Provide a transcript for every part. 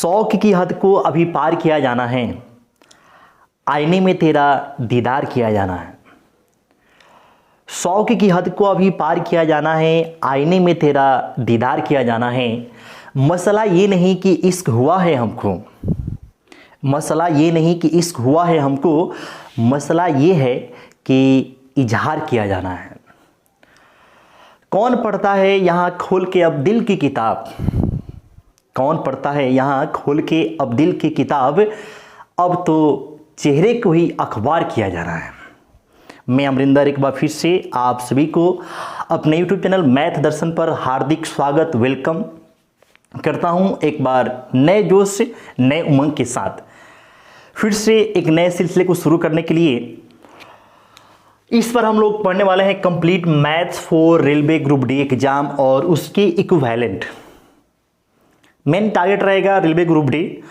शौक की हद को अभी पार किया जाना है, आईने में तेरा दीदार किया जाना है। शौक की हद को अभी पार किया जाना है, आईने में तेरा दीदार किया जाना है। मसला ये नहीं कि इश्क हुआ है हमको, मसला ये नहीं कि इश्क हुआ है हमको, मसला ये है कि इजहार किया जाना है। कौन पढ़ता है यहाँ खोल के अब दिल की किताब, कौन पढ़ता है यहाँ खोल के अब दिल की किताब, अब तो चेहरे को ही अखबार किया जाना है। मैं अमरिंदर एक बार फिर से आप सभी को अपने YouTube चैनल मैथ दर्शन पर हार्दिक स्वागत वेलकम करता हूं। एक बार नए जोश से नए उमंग के साथ फिर से एक नए सिलसिले को शुरू करने के लिए इस पर हम लोग पढ़ने वाले हैं complete maths for railway group D exam और उसके इक्विवेलेंट। मेन टारगेट रहेगा रेलवे ग्रुप डी,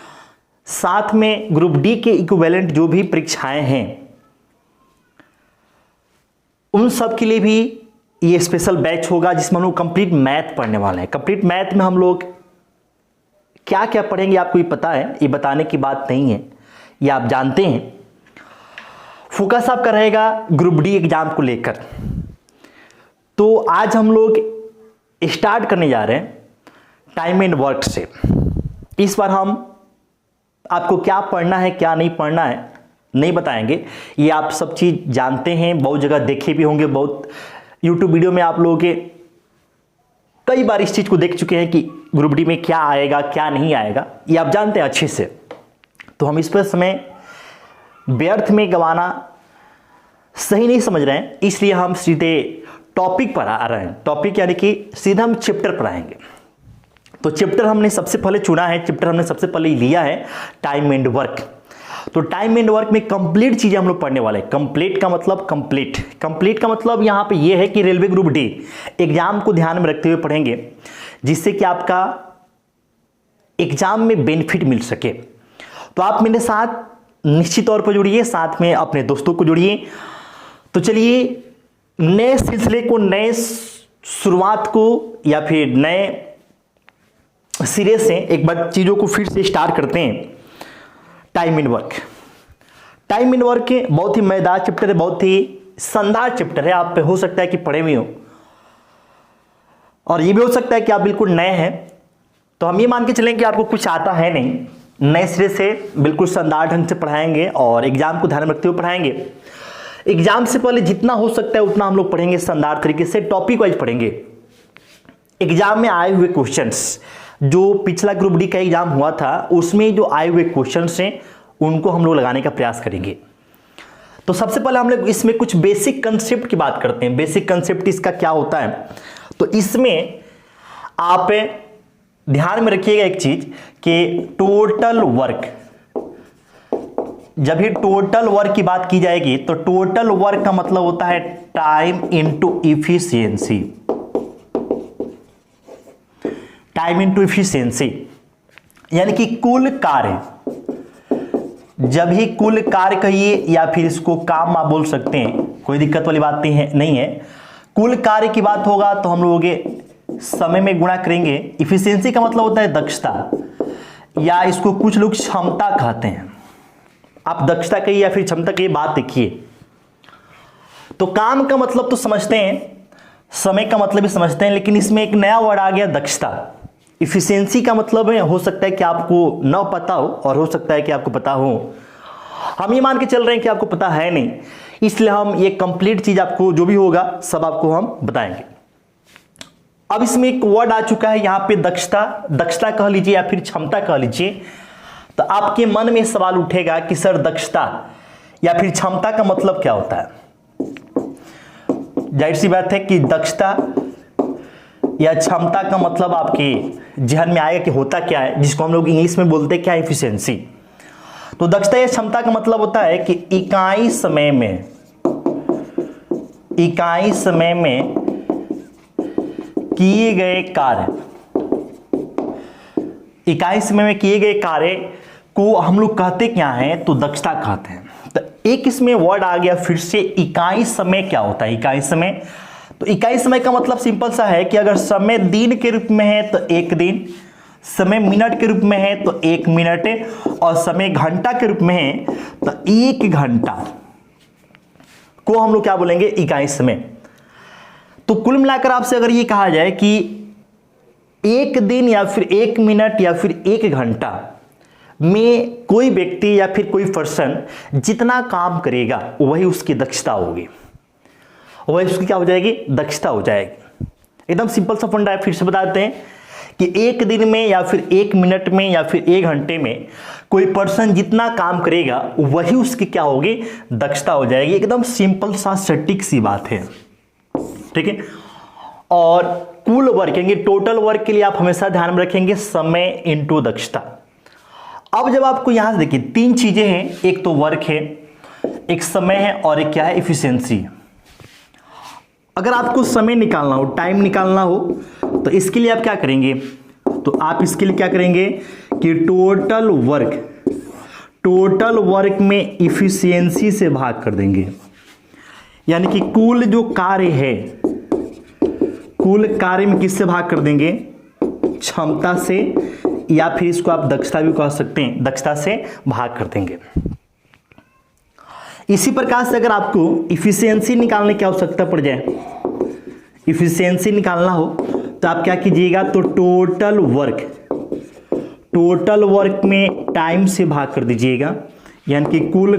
साथ में ग्रुप डी के इक्विवेलेंट जो भी परीक्षाएं हैं उन सब के लिए भी ये स्पेशल बैच होगा जिसमें हम लोग कंप्लीट मैथ पढ़ने वाले हैं। कंप्लीट मैथ में हम लोग क्या क्या पढ़ेंगे आपको ये पता है, ये बताने की बात नहीं है, ये आप जानते हैं। फोकस आपका रहेगा ग्रुप डी एग्जाम को लेकर। तो आज हम लोग स्टार्ट करने जा रहे हैं टाइम एंड वर्क से। इस बार हम आपको क्या पढ़ना है क्या नहीं पढ़ना है नहीं बताएंगे, ये आप सब चीज़ जानते हैं, बहुत जगह देखे भी होंगे, बहुत YouTube वीडियो में आप लोगों के कई बार इस चीज़ को देख चुके हैं कि ग्रुप डी में क्या आएगा क्या नहीं आएगा, ये आप जानते हैं अच्छे से। तो हम इस पर समय व्यर्थ में गंवाना सही नहीं समझ रहे हैं, इसलिए हम सीधे टॉपिक पर आ रहे हैं। टॉपिक यानी कि सीधा हम चैप्टर पर आएंगे। तो चैप्टर हमने सबसे पहले चुना है, चैप्टर हमने सबसे पहले लिया है टाइम एंड वर्क। तो टाइम एंड वर्क में कंप्लीट चीजें हम लोग पढ़ने वाले हैं। कंप्लीट का मतलब कंप्लीट, कंप्लीट का मतलब यहां पे ये है कि रेलवे ग्रुप डी एग्जाम को ध्यान में रखते हुए पढ़ेंगे जिससे कि आपका एग्जाम में बेनिफिट मिल सके। तो आप मेरे साथ निश्चित तौर पर जुड़िए, साथ में अपने दोस्तों को जुड़िए। तो चलिए नए सिलसिले को, नए शुरुआत को या फिर नए सिरे से एक बार चीजों को फिर से स्टार्ट करते हैं। Time and work, time and work बहुत ही मजेदार चैप्टर है, बहुत ही शानदार चैप्टर है। आप पे हो सकता है कि पढ़े भी हो और ये भी हो सकता है कि आप बिल्कुल नए हैं। तो हम ये मान के चलें कि आपको कुछ आता है नहीं, नए सिरे से बिल्कुल शानदार ढंग से पढ़ाएंगे और एग्जाम को ध्यान में रखते हुए पढ़ाएंगे। एग्जाम से पहले जितना हो सकता है उतना हम लोग पढ़ेंगे, शानदार तरीके से टॉपिक वाइज पढ़ेंगे। एग्जाम में आए हुए क्वेश्चंस, जो पिछला ग्रुप डी का एग्जाम हुआ था उसमें जो आए हुए क्वेश्चंस हैं उनको हम लोग लगाने का प्रयास करेंगे। तो सबसे पहले हम लोग इसमें कुछ बेसिक कंसेप्ट की बात करते हैं। बेसिक कंसेप्ट इसका क्या होता है, तो इसमें आप ध्यान में रखिएगा एक चीज कि टोटल वर्क, जब भी टोटल वर्क की बात की जाएगी तो टोटल वर्क का मतलब होता है time into efficiency. Time into efficiency यानी कि कुल कार्य, जब ही कुल कार्य कहिए या फिर इसको काम आप बोल सकते हैं, कोई दिक्कत वाली बात नहीं है। कुल कार्य की बात होगा तो हम लोग समय में गुणा करेंगे। इफिशियंसी का मतलब होता है दक्षता, या इसको कुछ लोग क्षमता कहते हैं। आप दक्षता कहिए या फिर क्षमता कहिए, बात देखिए। तो काम का मतलब तो समझते हैं, समय का मतलब भी समझते हैं, लेकिन इसमें एक नया वर्ड आ गया दक्षता। इफिशियंसी का मतलब है, हो सकता है कि आपको न पता हो और हो सकता है कि आपको पता हो। हम ये मान के चल रहे हैं कि आपको पता है नहीं, इसलिए हम ये कंप्लीट चीज आपको जो भी होगा सब आपको हम बताएंगे। अब इसमें एक वर्ड आ चुका है यहां पे दक्षता, दक्षता कह लीजिए या फिर क्षमता कह लीजिए। तो आपके मन में सवाल उठेगा कि सर दक्षता या फिर क्षमता का मतलब क्या होता है। जाहिर सी बात है कि दक्षता या क्षमता का मतलब आपके जहन में आएगा कि होता क्या है, जिसको हम लोग इंग्लिश में बोलते हैं क्या, एफिशिएंसी। तो दक्षता या क्षमता का मतलब होता है कि इकाई समय में किए गए कार्य, इकाई समय में किए गए कार्य को हम लोग कहते क्या है, तो दक्षता कहते हैं। तो एक इसमें वर्ड आ गया फिर से, इकाई समय क्या होता है। इकाई समय, तो इकाई समय का मतलब सिंपल सा है कि अगर समय दिन के रूप में है तो एक दिन, समय मिनट के रूप में है तो 1 मिनट, और समय घंटा के रूप में है तो 1 घंटा को हम लोग क्या बोलेंगे, इकाई समय। तो कुल मिलाकर आपसे अगर ये कहा जाए कि एक दिन या फिर 1 मिनट या फिर 1 घंटा में कोई व्यक्ति या फिर कोई पर्सन जितना काम करेगा वही उसकी दक्षता होगी, वही उसकी क्या हो जाएगी, दक्षता हो जाएगी। एकदम सिंपल सा फंडा है, फिर से बताते हैं कि एक दिन में या फिर 1 मिनट में या फिर 1 घंटे में कोई पर्सन जितना काम करेगा वही उसकी क्या होगी, दक्षता हो जाएगी। एकदम सिंपल सा सटीक सी बात है, ठीक है। और कुल वर्क यानी टोटल वर्क के लिए आप हमेशा ध्यान में रखेंगे समय इंटू दक्षता। अब जब आपको यहां से देखिए 3 चीजें हैं, एक तो वर्क है, एक समय है, और एक क्या है, इफिशिएंसी। अगर आपको समय निकालना हो, टाइम निकालना हो, तो इसके लिए आप क्या करेंगे, तो आप इसके लिए क्या करेंगे कि टोटल वर्क में इफिशियंसी से भाग कर देंगे। यानी कि कुल जो कार्य है, कुल कार्य में किससे भाग कर देंगे, क्षमता से, या फिर इसको आप दक्षता भी कह सकते हैं, दक्षता से भाग कर देंगे। इसी प्रकार से अगर आपको इफिशियंसी निकालने की आवश्यकता पड़ जाए, इफिशियंसी निकालना हो तो आप क्या कीजिएगा, तो टोटल वर्क में टाइम से भाग कर दीजिएगा। यानी कि कुल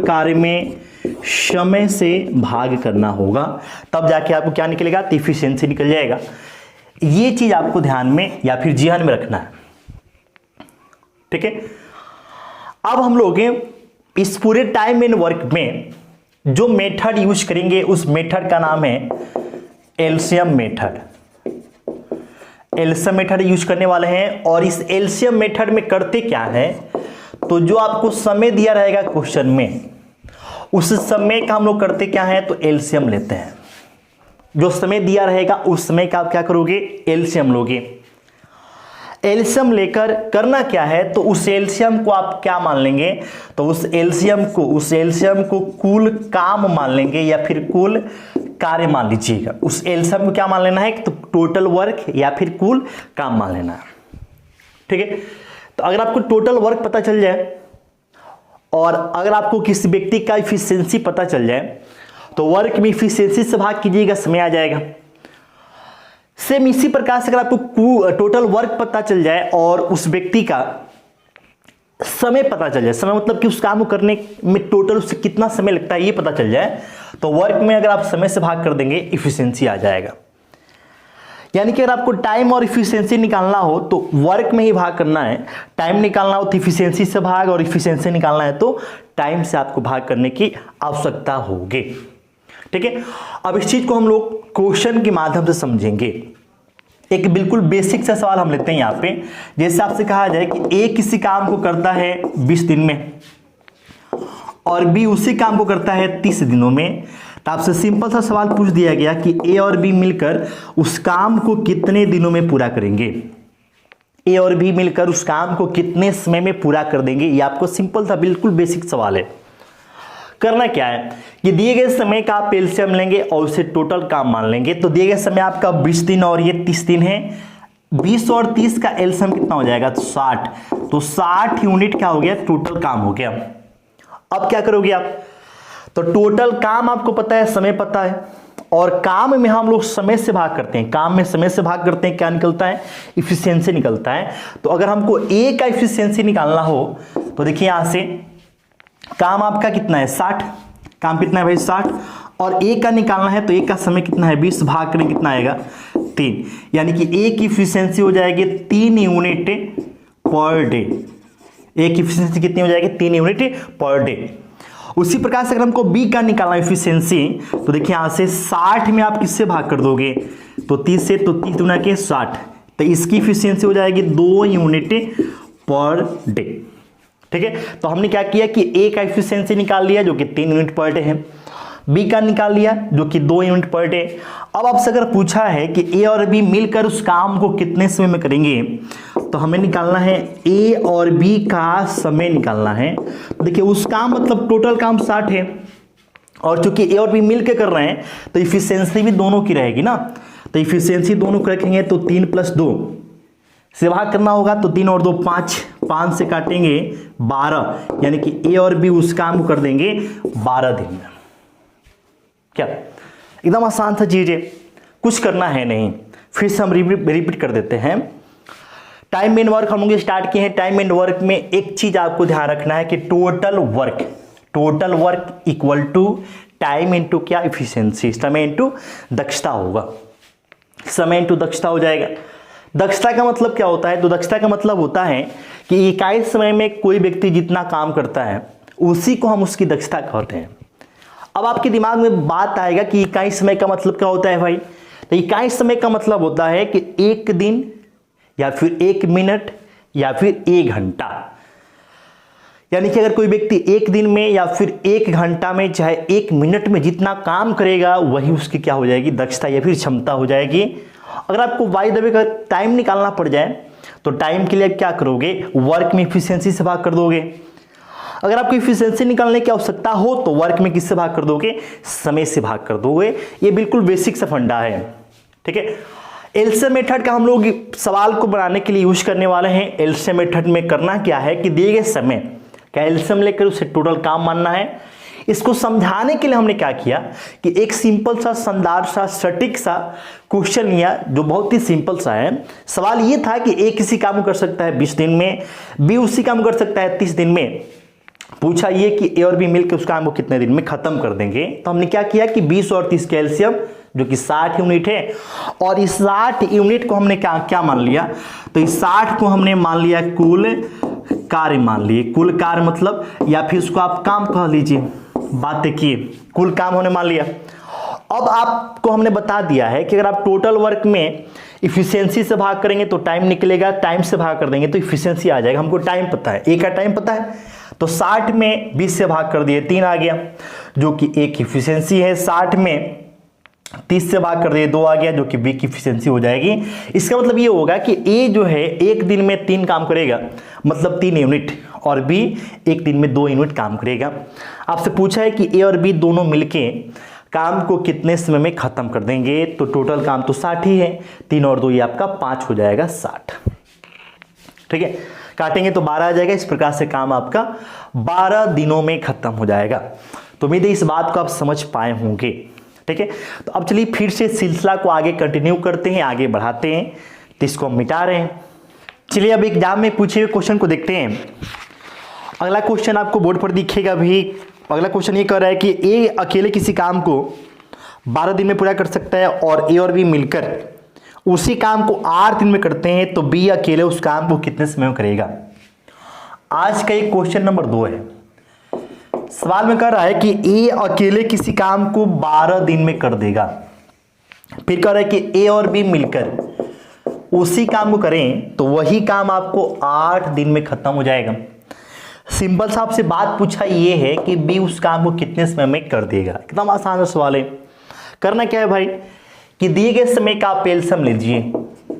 कार्य में समय से भाग करना होगा, तब जाके आपको क्या निकलेगा, तो इफिशियंसी निकल जाएगा। ये चीज आपको ध्यान में या फिर ध्यान में रखना है, ठीक है। अब हम लोग इस पूरे टाइम एंड वर्क में जो मेथड यूज करेंगे उस मेथड का नाम है LCM method. LCM method use करने वाले हैं, और इस एलसीएम मेथड में करते क्या है, तो जो आपको समय दिया रहेगा क्वेश्चन में, उस समय का हम लोग करते क्या है, तो एलसीएम लेते हैं। जो समय दिया रहेगा उस समय का आप क्या करोगे, एलसीएम लोगे। एलसीएम लेकर करना क्या है, तो उस एलसीएम को आप क्या मान लेंगे, तो उस एलसीएम को कुल काम मान लेंगे या फिर कुल कार्य मान लीजिएगा। उस एलसीएम को क्या मान लेना है, तो टोटल वर्क या फिर कुल काम मान लेना है, ठीक है। तो अगर आपको टोटल वर्क पता चल जाए और अगर आपको किसी व्यक्ति का इफिशियंसी पता चल जाए, तो वर्क में इफिशियंसी से भाग कीजिएगा, समय आ जाएगा। सेम इसी प्रकार से अगर आपको टोटल वर्क पता चल जाए और उस व्यक्ति का समय पता चल जाए, समय मतलब कि उस काम को करने में टोटल उससे कितना समय लगता है ये पता चल जाए, तो वर्क में अगर आप समय से भाग कर देंगे इफिशियंसी आ जाएगा। यानी कि अगर आपको टाइम और इफिशियंसी निकालना हो तो वर्क में ही भाग करना है, टाइम निकालना हो तो इफिशियंसी से भाग, और इफिशियंसी निकालना है तो टाइम से आपको भाग करने की आवश्यकता होगी, ठीक है। अब इस चीज को हम लोग क्वेश्चन के माध्यम से समझेंगे। एक बिल्कुल बेसिक सा सवाल हम लेते हैं यहाँ पे, जैसे आपसे कहा जाए कि ए किसी काम को करता है 20 दिन में और बी उसी काम को करता है 30 दिनों में, तो आपसे सिंपल सा सवाल पूछ दिया गया कि ए और बी मिलकर उस काम को कितने दिनों में पूरा करेंगे। ए और बी मिलकर उस काम को कितने समय में पूरा कर देंगे, ये आपको सिंपल सा बिल्कुल बेसिक सवाल है। करना क्या है कि दिए गए समय का आप एलसीएम लेंगे और उसे टोटल काम मान लेंगे। तो दिए गए समय आपका 20 दिन और ये 30 दिन है, 20 और 30 का एलसीएम कितना हो जाएगा, तो 60। तो 60 यूनिट क्या हो गया, टोटल काम हो गया। अब क्या करोगे आप, तो टोटल काम आपको पता है, समय पता है, और काम में हम लोग समय से भाग करते हैं। काम में समय से भाग करते हैं, क्या निकलता है, इफिशियंसी निकलता है। तो अगर हमको ए का इफिशियंसी निकालना हो तो देखिए यहां से काम आपका कितना है 60, काम कितना है भाई 60, और ए का निकालना है तो ए का समय कितना है 20, भाग करें कितना आएगा 3, यानी कि ए की इफिशियंसी हो जाएगी 3 यूनिट पर डे। ए की इफिशियंसी कितनी हो जाएगी, 3 यूनिट पर डे। उसी प्रकार से अगर हमको बी का निकालना इफिशियंसी, तो देखिए यहां से 60 में आप किससे भाग कर दोगे, तो 30 से, तो 30 गुना के 60, तो इसकी इफिशियंसी हो जाएगी 2 यूनिट पर डे, ठीक है। तो हमने क्या किया कि ए का इफिशियंसी निकाल लिया जो कि 3 यूनिट पर डे है, बी का निकाल लिया जो कि 2 यूनिट पर डे। अब आपसे अगर पूछा है कि ए और बी मिलकर उस काम को कितने समय में करेंगे, तो हमें निकालना है ए और बी का समय निकालना है। देखिए उस काम मतलब टोटल काम 60 है, और चूंकि ए और बी मिलकर कर रहे हैं तो इफिशियंसी भी दोनों की रहेगी ना, तो इफिशियंसी दोनों को रखेंगे तो 3 + 2 से भाग करना होगा तो 3 और 2 5, 5 से काटेंगे 12, यानी कि ए और बी उस काम को कर देंगे 12 दिन में। क्या एकदम आसान सा चीज है, कुछ करना है नहीं। फिर से हम रिपीट कर देते हैं। टाइम एंड वर्क हम लोग स्टार्ट किए हैं। टाइम एंड वर्क में एक चीज आपको ध्यान रखना है कि total work equal to time into क्या, इफिशियंसी, समय इंटू दक्षता होगा। समय इंटू दक्षता हो जाएगा। दक्षता का मतलब क्या होता है? तो दक्षता का मतलब होता है कि इकाई समय में कोई व्यक्ति जितना काम करता है उसी को हम उसकी दक्षता कहते हैं। अब आपके दिमाग में बात आएगा कि इकाई समय का मतलब क्या होता है भाई? तो इकाई समय का मतलब होता है कि एक दिन या फिर 1 मिनट या फिर 1 घंटा, यानी कि अगर कोई व्यक्ति एक दिन में या फिर 1 घंटा में चाहे 1 मिनट में जितना काम करेगा वही उसकी क्या हो जाएगी, दक्षता या फिर क्षमता हो जाएगी। अगर आपको बाय द वे का टाइम निकालना पड़ जाए तो टाइम के लिए क्या करोगे, वर्क में इफिशियंसी से भाग कर दोगे। अगर आपको इफिशियंसी निकालने की आवश्यकता हो तो वर्क में किससे भाग कर दोगे, समय से भाग कर दोगे। ये बिल्कुल बेसिक सा फंडा है, ठीक है। एलसीएम मेथड का हम लोग सवाल को बनाने के लिए यूज करने वाले हैं। एलसीएम मेथड में करना क्या है कि दिए गए समय का एलसीएम लेकर उसे टोटल काम मानना है। इसको समझाने के लिए हमने क्या किया कि एक सिंपल सा शानदार सा सटीक सा क्वेश्चन लिया जो बहुत ही सिंपल सा है। सवाल ये था कि ए किसी काम को कर सकता है 20 दिन में, बी उसी काम को कर सकता है 30 दिन में। पूछा ये कि ए और बी मिलकर उस काम को कितने दिन में खत्म कर देंगे। तो हमने क्या किया कि 20 और 30 के एलसीएम जो कि 60 यूनिट है, और इस 60 यूनिट को हमने क्या मान लिया, तो इस 60 को हमने मान लिया कुल कार्य मान लिए। कुल कार्य मतलब, या फिर उसको आप काम कह लीजिए, बात देखिए, कुल काम हमने मान लिया। अब आपको हमने बता दिया है कि अगर आप टोटल वर्क में इफिशियंसी से भाग करेंगे तो टाइम निकलेगा, टाइम से भाग कर देंगे तो इफिशियंसी आ जाएगा। हमको टाइम पता है, ए का टाइम पता है, तो 60 में 20 से भाग कर दिए 3 आ गया जो कि ए की इफिशियंसी है। 60 में 30 से भाग कर दिए 2 आ गया जो कि बी की इफिशियंसी हो जाएगी। इसका मतलब ये होगा कि ए जो है एक दिन में 3 काम करेगा, मतलब 3 यूनिट, और बी एक दिन में 2 यूनिट काम करेगा। आपसे पूछा है कि ए और बी दोनों मिलके काम को कितने समय में खत्म कर देंगे, तो टोटल काम तो 60 ही है, 3 और 2 ये आपका 5 हो जाएगा 60, ठीक है। काटेंगे तो 12 आ जाएगा। इस प्रकार से काम आपका 12 दिनों में खत्म हो जाएगा। तो उम्मीद है इस बात को आप समझ पाए होंगे, ठीक है। तो अब चलिए फिर से सिलसिला को आगे कंटिन्यू करते हैं, आगे बढ़ाते हैं। तो इसको हम मिटा रहे हैं। चलिए अब एग्जाम में पूछे हुए क्वेश्चन को देखते हैं। अगला क्वेश्चन आपको बोर्ड पर दिखेगा भी। अगला क्वेश्चन ये कह रहा है कि ए अकेले किसी काम को 12 दिन में पूरा कर सकता है और ए और बी मिलकर उसी काम को 8 दिन में करते हैं, तो बी अकेले उस काम को कितने समय में करेगा। आज का एक क्वेश्चन नंबर 2 है। सवाल में कह रहा है कि ए अकेले किसी काम को 12 दिन में कर देगा। फिर कह रहा है कि ए और बी मिलकर उसी काम को करें तो वही काम आपको 8 दिन में खत्म हो जाएगा। सिंपल सा आपसे बात पूछा ये है कि बी उस काम को कितने समय में कर देगा। एकदम आसान सवाल है। करना क्या है भाई कि दिए गए समय का आप एलसीएम लीजिए।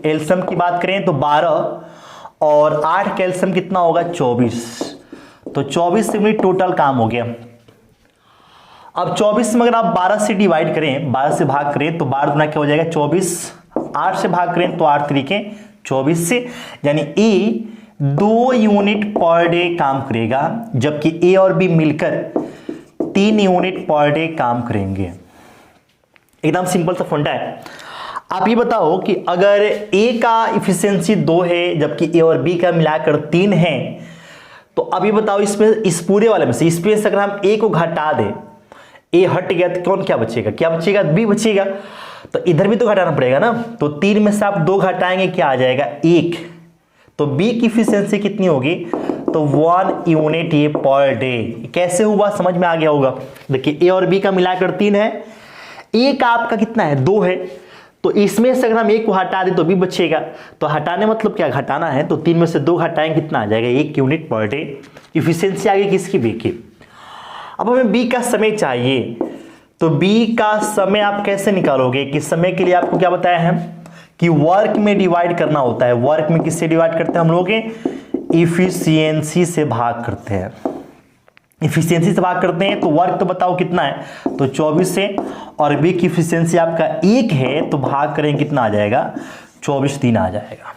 एलसीएम की बात करें तो 12 और 8 का एलसीएम कितना होगा, 24। तो 24 से टोटल काम हो गया। अब 24 में अगर आप 12 से डिवाइड करें, 12 से भाग करें तो 12 गुना क्या हो जाएगा 24। 8 से भाग करें तो 8 तरीके 24 से, यानी ए 2 यूनिट पर डे काम करेगा, जबकि ए और बी मिलकर 3 यूनिट पर डे काम करेंगे। एकदम सिंपल सा फंडा है। आप ये बताओ कि अगर ए का इफिशियंसी 2 है जबकि ए और बी का मिलाकर 3 है, तो अभी बताओ इसमें इस पूरे वाले में से अगर हम ए को घटा दें, ए हट गया तो कौन क्या बचेगा, बी बचेगा। तो इधर भी तो घटाना पड़ेगा ना। तो 3 में से आप 2 घटाएंगे, क्या आ जाएगा 1। तो बी की इफिशियंसी कितनी होगी, तो 1 यूनिट ये पर डे। कैसे हुआ समझ में आ गया होगा। देखिए ए और बी का मिलाकर 3 है, ए का आपका कितना है 2 है, तो इसमें से अगर हम एक को हटा दें तो बी बचेगा। तो हटाने मतलब क्या, घटाना है, तो 3 में से 2 घटाएंगे कितना आ जाएगा 1 यूनिट पर डे। इफिशियंसी आ गई किसकी, बी की। अब हमें बी का समय चाहिए, तो बी का समय आप कैसे निकालोगे कि समय के लिए आपको क्या बताया है कि वर्क में डिवाइड करना होता है। वर्क में किससे डिवाइड करते हैं हम लोग, इफिशियंसी से भाग करते हैं। इफिशियंसी से भाग करते हैं तो वर्क तो बताओ कितना है, तो 24 से, और बी की इफिशियंसी आपका 1 है तो भाग करें कितना आ जाएगा 24 दिन आ जाएगा।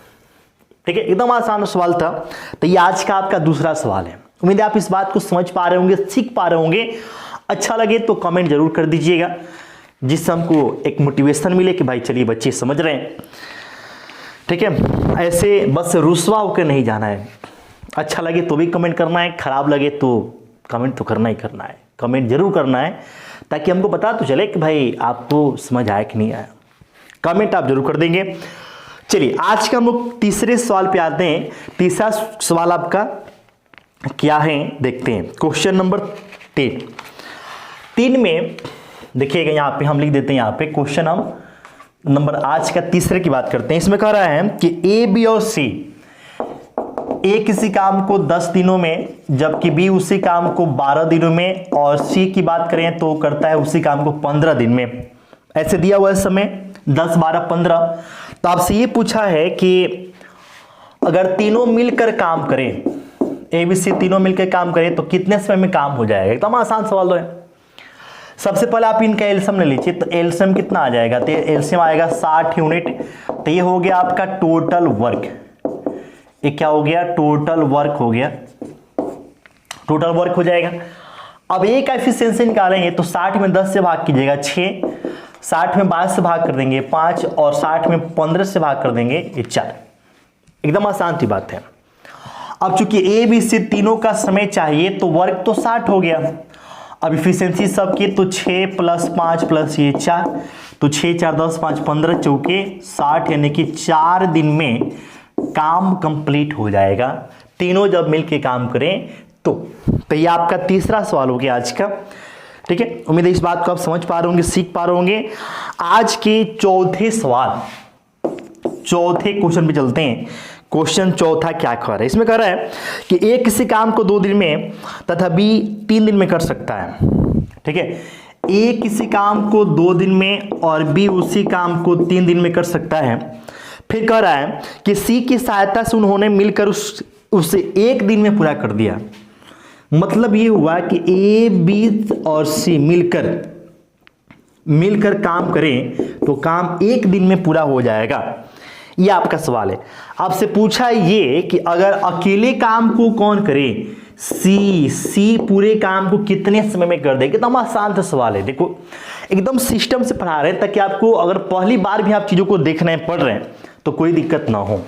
ठीक है, एकदम आसान सवाल था। तो ये आज का आपका दूसरा सवाल है। उम्मीद है आप इस बात को समझ पा रहे होंगे, सीख पा रहे होंगे। अच्छा लगे तो कमेंट जरूर कर दीजिएगा, जिससे हमको एक मोटिवेशन मिले कि भाई चलिए बच्चे समझ रहे हैं। ठीक है, ऐसे बस रुस्वा होकर नहीं जाना है। अच्छा लगे तो भी कमेंट करना है, खराब लगे तो कमेंट तो करना ही करना है, कमेंट जरूर करना है, ताकि हमको पता तो चले कि भाई आपको समझ आया कि नहीं आया। कमेंट आप जरूर कर देंगे। चलिए आज का हम लोग तीसरे सवाल पे आते हैं। तीसरा सवाल आपका क्या है देखते हैं। क्वेश्चन नंबर 3 में देखिएगा, यहाँ पे हम लिख देते हैं, यहाँ पे क्वेश्चन हम नंबर आज का तीसरे की बात करते हैं। इसमें कह रहा है कि ए, बी और सी, ए किसी काम को 10 दिनों में, जबकि बी उसी काम को 12 दिनों में, और सी की बात करें तो करता है उसी काम को 15 दिन में। ऐसे दिया हुआ है समय 10, 12, 15। तो आपसे ये पूछा है कि अगर तीनों मिलकर काम करें, ए बी सी तीनों मिलकर काम करें तो कितने समय में काम हो जाएगा। एकदम आसान सवाल है। सबसे पहले आप इनका एलसीएम ले लीजिए। तो एलसीएम कितना आ जाएगा, तो एलसीएम आएगा 60 यूनिट। तो ये हो गया आपका टोटल वर्क। ये क्या हो गया, टोटल वर्क हो गया, टोटल वर्क हो जाएगा। अब एक एफिशिएंसी निकालेंगे तो 60 में 10 से भाग कीजिएगा 6, 60 में 12 से भाग कर देंगे 5, और 60 में 15 से भाग कर देंगे 4। एकदम आसान सी बात है। अब चूंकि ए बी सी तीनों का समय चाहिए तो वर्क तो 60 हो गया। अब इफिशियंसी सबकी तो 6 + 5 + ये 4, तो 6, 4, 10, 5, 15 चौके 60, यानी कि 4 दिन में काम कंप्लीट हो जाएगा, तीनों जब मिलके काम करें तो ये आपका तीसरा सवाल हो गया आज का। ठीक है, उम्मीद है इस बात को आप समझ पा रहे होंगे, सीख पा रहे होंगे। आज के चौथे क्वेश्चन पे चलते हैं। क्वेश्चन चौथा क्या कह रहा है, इसमें कह रहा है कि ए किसी काम को 2 दिन में तथा बी 3 दिन में कर सकता है। ठीक है, ए किसी काम को 2 दिन में और बी उसी काम को 3 दिन में कर सकता है। फिर कह रहा है कि सी की सहायता से उन्होंने मिलकर उसे 1 दिन में पूरा कर दिया। मतलब ये हुआ कि ए बी और सी मिलकर काम करें तो काम 1 दिन में पूरा हो जाएगा। ये आपका सवाल है। आपसे पूछा ये कि अगर अकेले काम को कौन करे, सी पूरे काम को कितने समय में कर देगा। एकदम आसान सा सवाल है। देखो एकदम सिस्टम से पढ़ा रहे हैं ताकि आपको अगर पहली बार भी आप चीजों को देखना है, पढ़ रहे हैं तो कोई दिक्कत ना हो।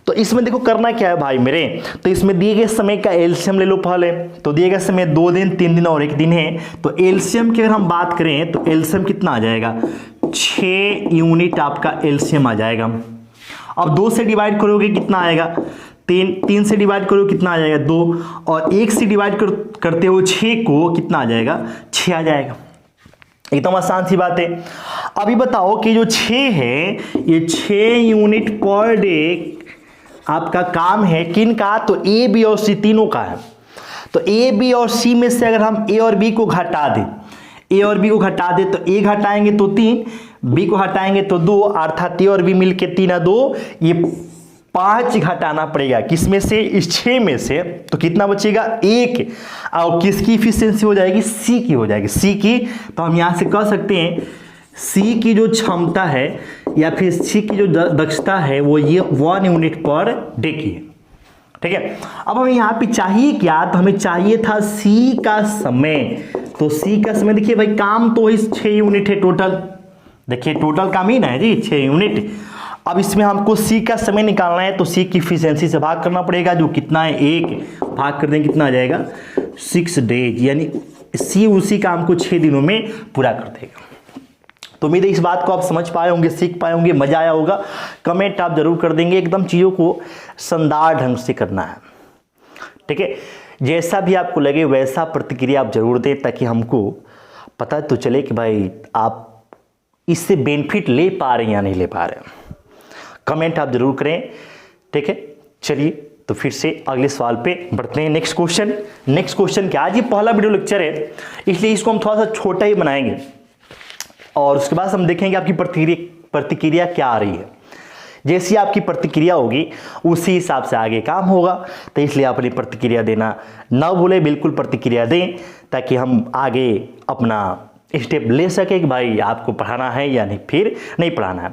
तो इसमें देखो करना क्या है भाई मेरे, तो इसमें दिए गए समय का एलसीएम ले लो पहले। तो दिए गए समय 2 दिन, 3 दिन और 1 दिन है। तो एलसीएम की अगर हम बात करें तो एलसीएम कितना आ जाएगा, 6 यूनिट आपका एलसीएम आ जाएगा। अब 2 से डिवाइड करोगे कितना आएगा, 3 से डिवाइड करो कितना आ जाएगा 2, और 1 से डिवाइड करते हो 6 को कितना आ जाएगा, 6 आ जाएगा। एकदम आसान सी बात है। अभी बताओ कि जो 6 है ये 6 यूनिट पर डे आपका काम है किन का, तो ए बी और सी तीनों का है। तो ए बी और सी में से अगर हम ए और बी को घटा दें, तो ए घटाएंगे तो 3, बी को हटाएंगे तो 2, अर्थात ए और बी मिलके 3 और 2 ये 5 घटाना पड़ेगा। किसमें से, इस 6 में से। तो कितना बचेगा, 1। और किसकी इफिशियंसी हो जाएगी, सी की हो जाएगी, सी की। तो हम यहां से कह सकते हैं सी की जो क्षमता है या फिर सी की जो दक्षता है वो ये 1 यूनिट पर डे की है। ठीक है, अब हमें यहाँ पे चाहिए क्या, तो हमें चाहिए था सी का समय। तो सी का समय देखिए भाई, काम तो इस 6 यूनिट है टोटल। देखिए टोटल काम ही ना है जी 6 यूनिट। अब इसमें हमको सी का समय निकालना है तो सी की इफिशियंसी से भाग करना पड़ेगा, जो कितना है 1, भाग कर देंगे कितना आ जाएगा 6 डेज, यानी सी उसी काम को 6 दिनों में पूरा कर देगा। तो उम्मीद है इस बात को आप समझ पाए होंगे, सीख पाए होंगे, मजा आया होगा। कमेंट आप जरूर कर देंगे। एकदम चीज़ों को शानदार ढंग से करना है। ठीक है, जैसा भी आपको लगे वैसा प्रतिक्रिया आप जरूर दें, ताकि हमको पता तो चले कि भाई आप इससे बेनिफिट ले पा रहे हैं या नहीं ले पा रहे हैं। कमेंट आप जरूर करें। ठीक है, चलिए तो फिर से अगले सवाल पे बढ़ते हैं। नेक्स्ट क्वेश्चन क्या, आज ये पहला वीडियो लेक्चर है इसलिए इसको हम थोड़ा सा छोटा ही बनाएंगे, और उसके बाद हम देखेंगे आपकी प्रतिक्रिया क्या आ रही है। जैसी आपकी प्रतिक्रिया होगी उसी हिसाब से आगे काम होगा। तो इसलिए आप अपनी प्रतिक्रिया देना ना भूलें, बिल्कुल प्रतिक्रिया दें, ताकि हम आगे अपना स्टेप ले सके कि भाई आपको पढ़ाना है या नहीं, फिर नहीं पढ़ाना है।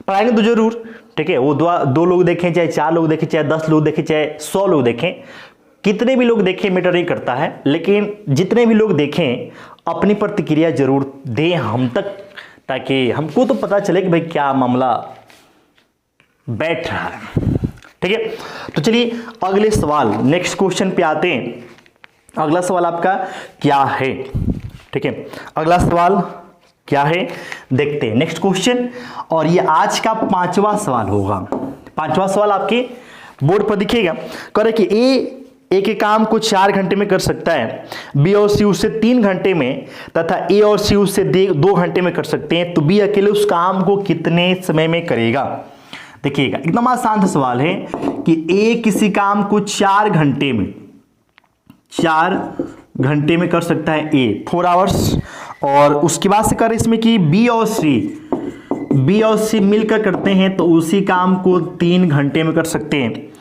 पढ़ाएंगे तो जरूर, ठीक है, वो दो लोग देखें, चाहे 4 लोग देखें, चाहे 10 लोग देखें, चाहे 100 लोग देखें, कितने भी लोग देखें मैटर नहीं करता है, लेकिन जितने भी लोग देखें अपनी प्रतिक्रिया जरूर दें हम तक, ताकि हमको तो पता चले कि भाई क्या मामला बैठ रहा है। ठीक है, तो चलिए अगले सवाल, नेक्स्ट क्वेश्चन पे आते हैं। अगला सवाल आपका क्या है? ठीक है, अगला सवाल क्या है देखते हैं, नेक्स्ट क्वेश्चन। और ये आज का 5वां सवाल होगा। 5वां सवाल आपके बोर्ड पर दिखेगा। कह रहे कि ए के काम को 4 घंटे में कर सकता है, बी और सी उससे 3 घंटे में, तथा ए और सी उससे 2 घंटे में कर सकते हैं, तो बी अकेले उस काम को कितने समय में करेगा? देखिएगा, एकदम आसान सा सवाल है कि ए किसी काम को 4 घंटे में कर सकता है, ए 4 आवर्स, और उसके बाद से कर इसमें कि बी और सी मिलकर करते हैं तो उसी काम को 3 घंटे में कर सकते हैं।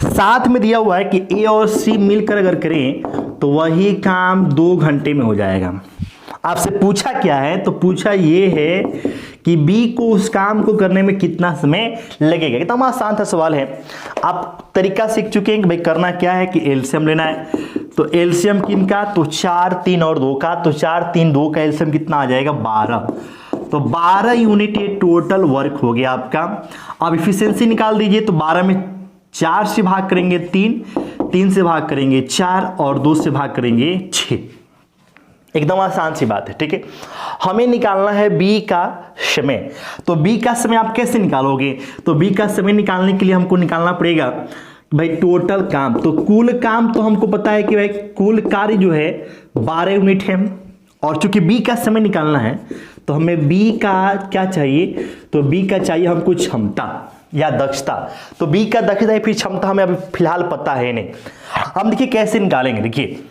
साथ में दिया हुआ है कि ए और सी मिलकर अगर करें तो वही काम 2 घंटे में हो जाएगा। आपसे पूछा क्या है? तो पूछा ये है कि बी को उस काम को करने में कितना समय लगेगा। एकदम आसान सा सवाल है, आप तरीका सीख चुके हैं कि भाई करना क्या है कि एलसीएम लेना है। तो एलसीएम किनका? तो 4, 3 और 2 का। तो 4, 3, 2 का एलसीएम कितना आ जाएगा? 12। तो 12 यूनिट ये टोटल वर्क हो गया आपका। अब इफिशियंसी निकाल दीजिए। तो 12 में 4 से भाग करेंगे 3 से भाग करेंगे 4 और 2 से भाग करेंगे 6। एकदम आसान सी बात है। ठीक है, हमें निकालना है बी का समय। तो बी का समय आप कैसे निकालोगे? तो बी का समय निकालने के लिए हमको निकालना पड़ेगा भाई टोटल काम। तो कुल काम तो हमको पता है कि भाई कुल कार्य जो है 12 यूनिट है, और चूंकि बी का समय निकालना है तो हमें बी का क्या चाहिए? तो बी का चाहिए हमको क्षमता या दक्षता। तो बी का दक्षता या फिर क्षमता हमें अभी फिलहाल पता है नहीं। हम देखिए कैसे निकालेंगे। देखिए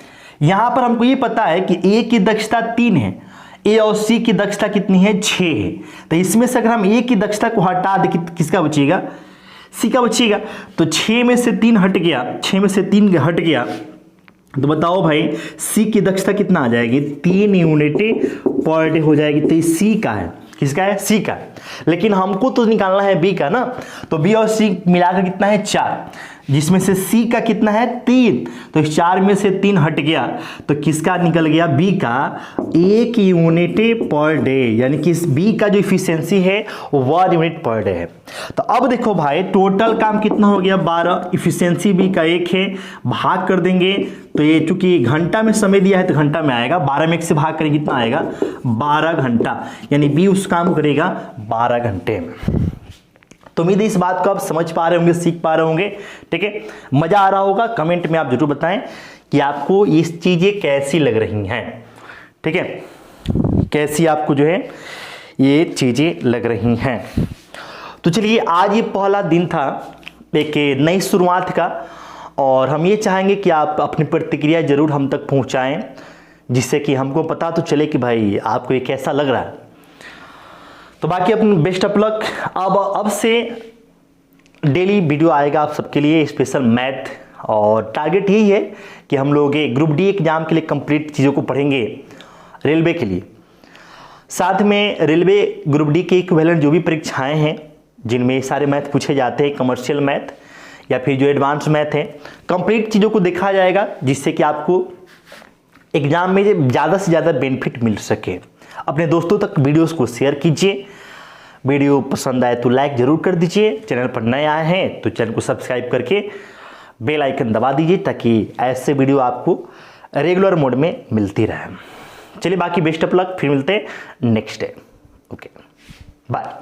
यहां पर हमको ये पता है कि ए की दक्षता 3 है, ए और सी की दक्षता कितनी है? 6 है। तो इसमें से अगर हम ए की दक्षता को हटा दें किसका बचेगा? सी का बचेगा। तो 6 में से 3 हट गया, 6 में से 3 हट गया, तो बताओ भाई सी की दक्षता कितना आ जाएगी? 3 यूनिट पर डे हो जाएगी। तो सी का है, किसका है? सी का। लेकिन हमको तो निकालना है बी का ना। तो बी और सी मिलाकर कितना है? 4, जिसमें से सी का कितना है? 3। तो इस 4 में से 3 हट गया, तो किसका निकल गया? बी का 1 यूनिट पर डे, यानी कि इस बी का जो इफिशियंसी है वो 1 यूनिट पर डे है। तो अब देखो भाई टोटल काम कितना हो गया? 12। इफिशियंसी बी का 1 है, भाग कर देंगे तो ये चूंकि घंटा में समय दिया है तो घंटा में आएगा। 12 में 1 से भाग करें कितना आएगा? 12 घंटा, यानी बी उस काम करेगा 12 घंटे में। तो उम्मीद है इस बात को आप समझ पा रहे होंगे, सीख पा रहे होंगे। ठीक है, मजा आ रहा होगा। कमेंट में आप जरूर बताएं कि आपको ये चीजें कैसी लग रही हैं। ठीक है, कैसी आपको जो है ये चीजें लग रही हैं। तो चलिए आज ये पहला दिन था एक नई शुरुआत का, और हम ये चाहेंगे कि आप अपनी प्रतिक्रिया जरूर हम तक पहुंचाएं, जिससे कि हमको पता तो चले कि भाई आपको ये कैसा लग रहा है। तो बाकी अपनी बेस्ट ऑफ लक। अब से डेली वीडियो आएगा आप सबके लिए स्पेशल मैथ, और टारगेट यही है कि हम लोग ग्रुप डी एग्जाम के लिए कंप्लीट चीज़ों को पढ़ेंगे रेलवे के लिए। साथ में रेलवे ग्रुप डी के इक्विवेलेंट जो भी परीक्षाएं हैं जिनमें सारे मैथ पूछे जाते हैं, कमर्शियल मैथ या फिर जो एडवांस मैथ है, कंप्लीट चीज़ों को देखा जाएगा, जिससे कि आपको एग्जाम में ज़्यादा से ज़्यादा बेनिफिट मिल सके। अपने दोस्तों तक वीडियोस को शेयर कीजिए। वीडियो पसंद आए तो लाइक जरूर कर दीजिए। चैनल पर नए आए हैं तो चैनल को सब्सक्राइब करके बेल आइकन दबा दीजिए, ताकि ऐसे वीडियो आपको रेगुलर मोड में मिलती रहे। चलिए बाकी बेस्ट ऑफ लक, फिर मिलते हैं नेक्स्ट डे। Okay, bye.